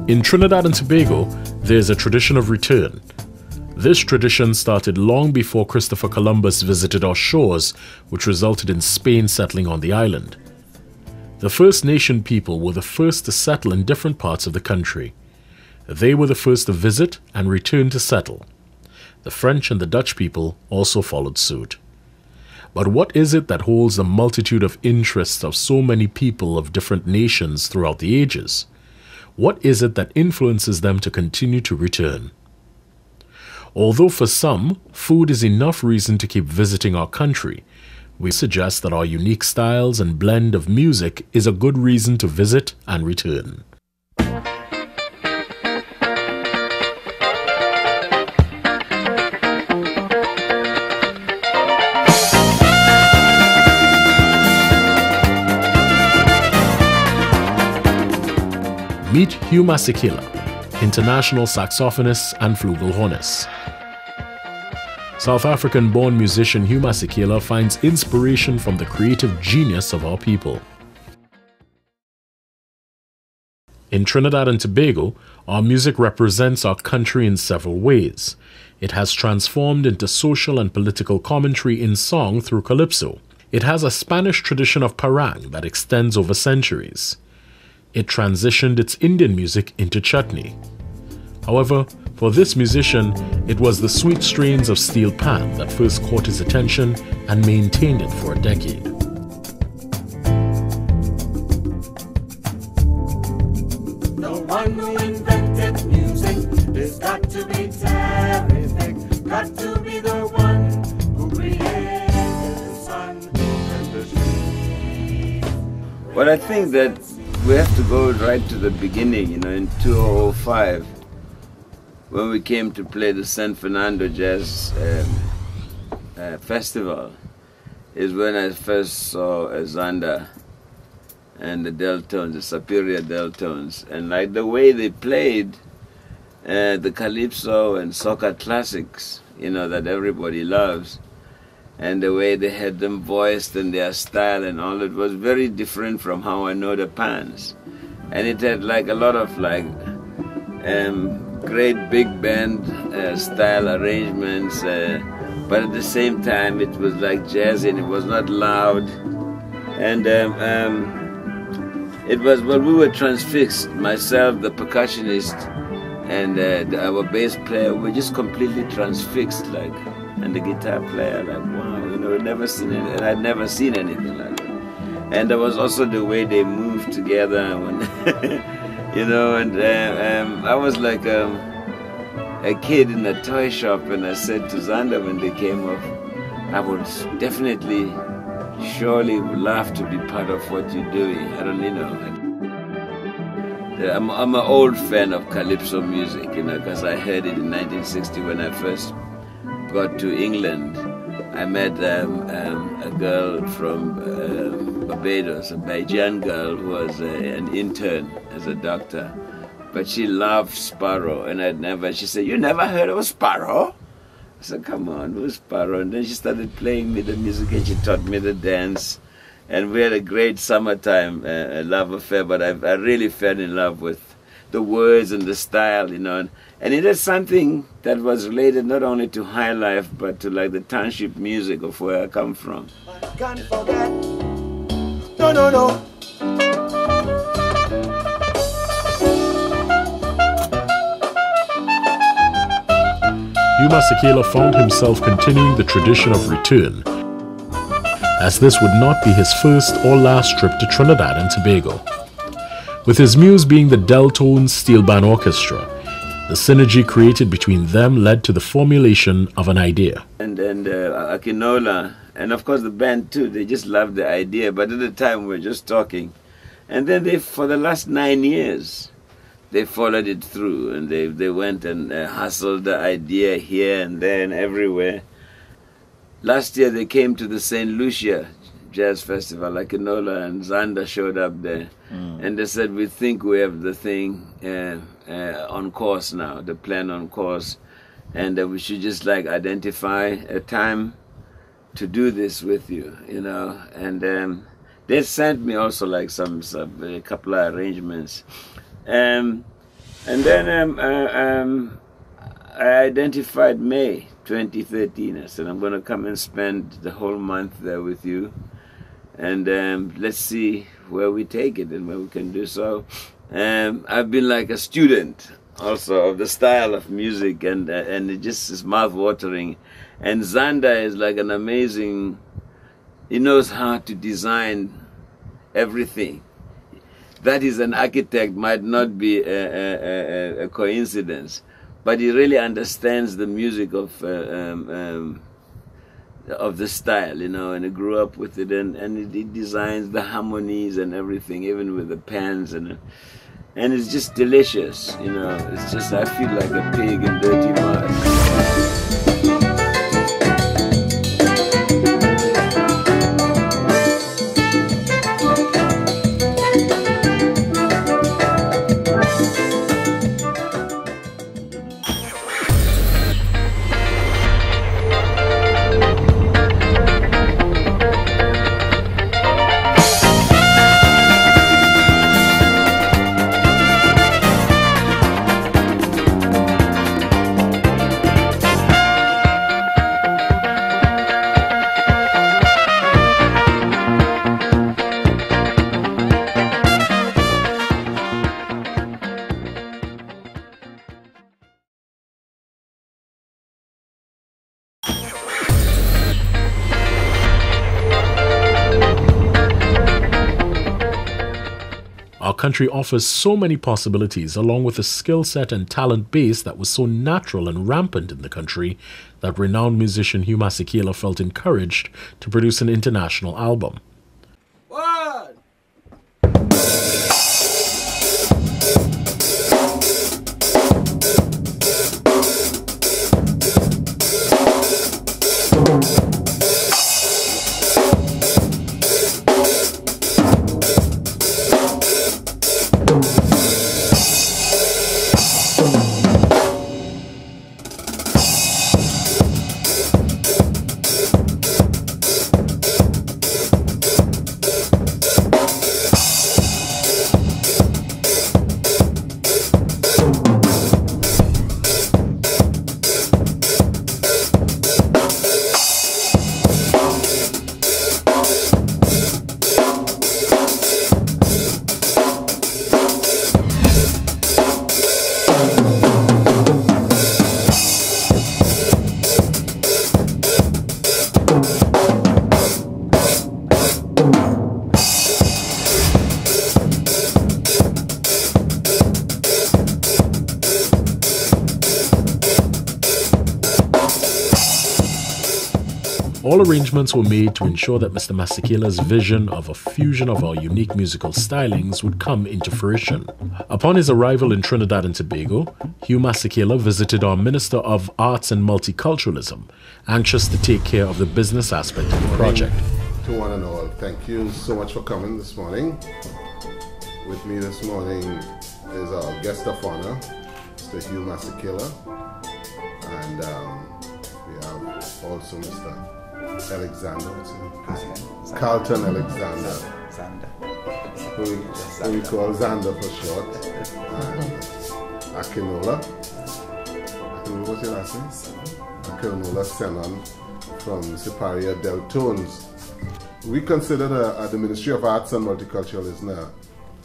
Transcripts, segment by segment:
In Trinidad and Tobago, there's a tradition of return. This tradition started long before Christopher Columbus visited our shores, which resulted in Spain settling on the island. The First Nation people were the first to settle in different parts of the country. They were the first to visit and return to settle. The French and the Dutch people also followed suit. But what is it that holds the multitude of interests of so many people of different nations throughout the ages? What is it that influences them to continue to return? Although for some, food is enough reason to keep visiting our country, we suggest that our unique styles and blend of music is a good reason to visit and return. Meet Hugh Masekela, international saxophonist and flugelhornist. South African-born musician Hugh Masekela finds inspiration from the creative genius of our people. In Trinidad and Tobago, our music represents our country in several ways. It has transformed into social and political commentary in song through calypso. It has a Spanish tradition of parang that extends over centuries. It transitioned its Indian music into chutney. However, for this musician, it was the sweet strains of steel pan that first caught his attention and maintained it for a decade. The one who invented music has got to be terrific, got to be the one who created the sun and the sea. Well, I think that we have to go right to the beginning, in 2005, when we came to play the San Fernando Jazz Festival, is when I first saw Zanda and the Deltones, the Siparia Deltones, and like the way they played the calypso and soca classics, that everybody loves, and the way they had them voiced and their style and all, it was very different from how I know the pans. And it had like a lot of great big band style arrangements, but at the same time it was like jazzy and it was not loud. And it was, well, we were transfixed, myself, the percussionist, and our bass player, we were just completely transfixed, and the guitar player, wow, never seen it, and I'd never seen anything like that. And there was also the way they moved together, when, I was like a kid in a toy shop, and I said to Zanda when they came up, I would definitely, surely would love to be part of what you're doing. I don't, I'm an old fan of calypso music, because I heard it in 1960 when I first got to England. I met a girl from Barbados, a Bajan girl who was an intern as a doctor, but she loved Sparrow, and she said, "You never heard of Sparrow?" I said, "Come on, who's Sparrow?" And then she started playing me the music and she taught me the dance, and we had a great summertime love affair, but I really fell in love with the words and the style, and it is something that was related not only to high life, but to the township music of where I come from. I can't forget. No, no, no. Hugh Masekela found himself continuing the tradition of return, as this would not be his first or last trip to Trinidad and Tobago. With his muse being the Deltones Steel Band Orchestra, the synergy created between them led to the formulation of an idea. And Akinola, and of course the band too, they just loved the idea, but at the time we were just talking. And then for the last 9 years, they followed it through, and they went and hustled the idea here and there and everywhere. Last year they came to the St. Lucia Jazz Festival. Akinola and Zanda showed up there, and they said, "We think we have the thing on course now, the plan on course, and we should just identify a time to do this with you, And they sent me also a couple of arrangements. And then I identified May 2013. I said, I'm going to come and spend the whole month there with you. And let's see where we take it and where we can do so. I've been like a student also of the style of music, and it just is mouth-watering. And Zanda is like an amazing, he knows how to design everything. That is, an architect might not be a coincidence, but he really understands the music of the style, you know, and he grew up with it, and he designs the harmonies and everything, even with the pans, and it's just delicious, you know. It's just, I feel like a pig in dirty mud. Our country offers so many possibilities, along with a skill set and talent base that was so natural and rampant in the country, that renowned musician Hugh Masekela felt encouraged to produce an international album. One. All arrangements were made to ensure that Mr. Masekela's vision of a fusion of our unique musical stylings would come into fruition. Upon his arrival in Trinidad and Tobago, Hugh Masekela visited our Minister of Arts and Multiculturalism, anxious to take care of the business aspect of the project. To one and all, thank you so much for coming this morning. With me this morning is our guest of honor, Mr. Hugh Masekela, and we have also Mr. Alexander, Carlton Alexander, who we call Xander for short, and Akinola. What's your last name? Akinola Senon from Siparia, Deltones. We consider the Ministry of Arts and Multiculturalism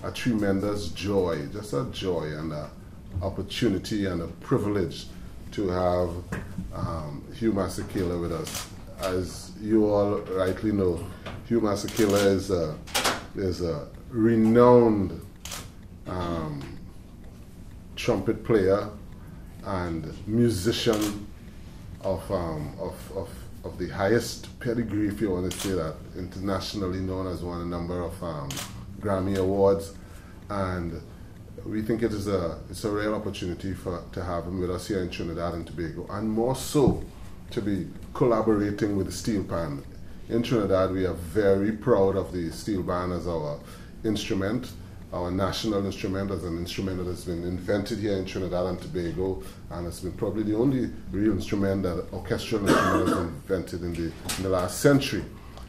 a tremendous joy, just a joy and an opportunity and a privilege to have Hugh Masekela with us. As you all rightly know, Hugh Masekela is a renowned trumpet player and musician of the highest pedigree, if you want to say that, internationally known, as won a number of Grammy Awards, and we think it's a real opportunity to have him with us here in Trinidad and Tobago, and more so to be collaborating with the steel band. In Trinidad, we are very proud of the steel band as our instrument, our national instrument, as an instrument that has been invented here in Trinidad and Tobago, and it's been probably the only real instrument that orchestral instrument has been invented in the last century.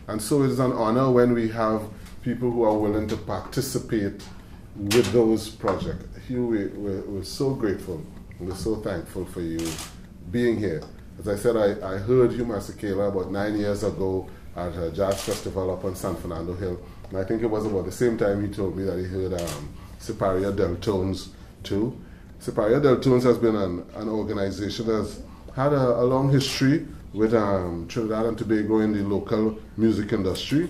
And so it is an honor when we have people who are willing to participate with those projects. Hugh, we're so grateful. We're so thankful for you being here. As I said, I heard Hugh Masekela about 9 years ago at a jazz festival up on San Fernando Hill. And I think it was about the same time he told me that he heard Siparia Deltones too. Siparia Deltones has been an organization that has had a long history with Trinidad and Tobago in the local music industry.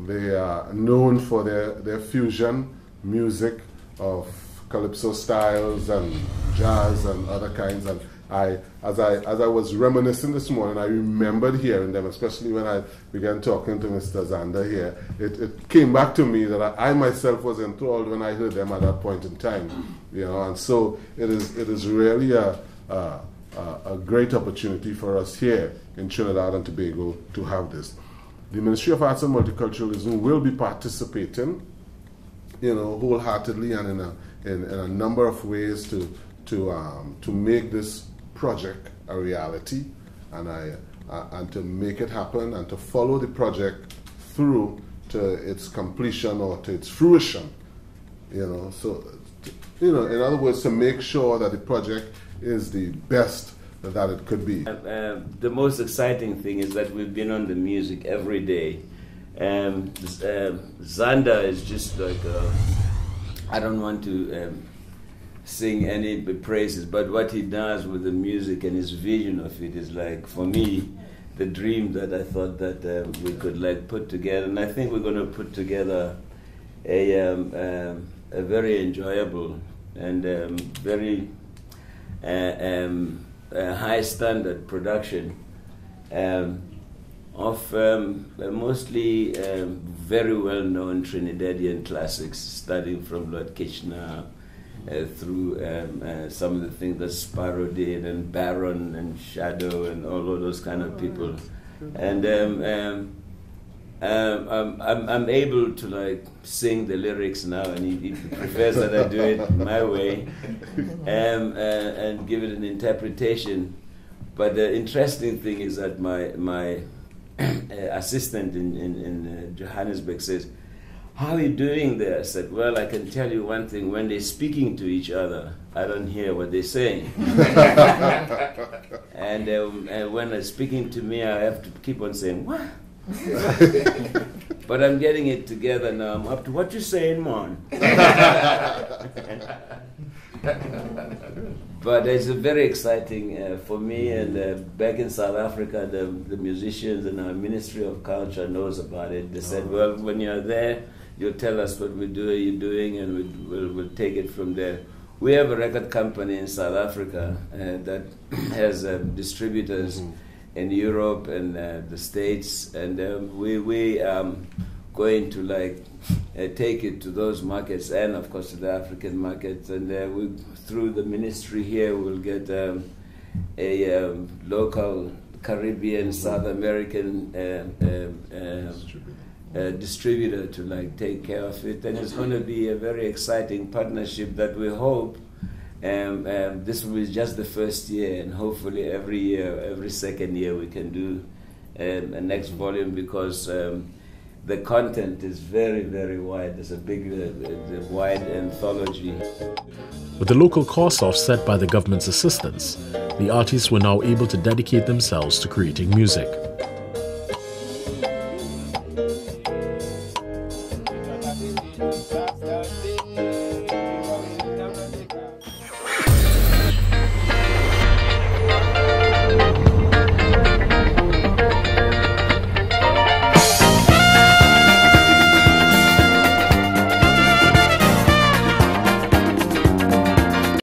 They are known for their fusion music of calypso styles and jazz and other kinds. And as I was reminiscing this morning, I remembered hearing them, especially when I began talking to Mr. Zander here. It came back to me that I myself was enthralled when I heard them at that point in time, and so it is really a great opportunity for us here in Trinidad and Tobago to have this. The Ministry of Arts and Multiculturalism will be participating, wholeheartedly and in a number of ways to make this project a reality, and to make it happen and to follow the project through to its completion or to its fruition. So in other words, to make sure that the project is the best that it could be. The most exciting thing is that we've been on the music every day. Zander is just like I don't want to sing any praises, but what he does with the music and his vision of it is like, for me, the dream that I thought that we could like put together. And I think we're going to put together a very enjoyable and very high standard production of mostly very well known Trinidadian classics, starting from Lord Kitchener through some of the things that Sparrow did, and Baron and Shadow and all of those kind of people. And I'm able to like sing the lyrics now, and he prefers that I do it my way and give it an interpretation. But the interesting thing is that my assistant in Johannesburg says, "How are you doing there?" I said, "Well, I can tell you one thing. When they're speaking to each other, I don't hear what they're saying. and when they're speaking to me, I have to keep on saying, what?" But I'm getting it together now. I'm up to what you're saying, man. But it's very exciting for me, and back in South Africa, the musicians and our Ministry of Culture knows about it. They said, "Well, when you're there, you'll tell us what you're doing, and we'll take it from there." We have a record company in South Africa that has distributors in Europe and the States, and we going to like take it to those markets, and of course to the African markets, and we, through the ministry here, we'll get a local Caribbean, South American distributor to like take care of it, and it's going to be a very exciting partnership that we hope. This will be just the first year, and hopefully every year, every second year, we can do a next volume, because the content is very, very wide. It's a big, wide anthology. With the local costs offset by the government's assistance, the artists were now able to dedicate themselves to creating music.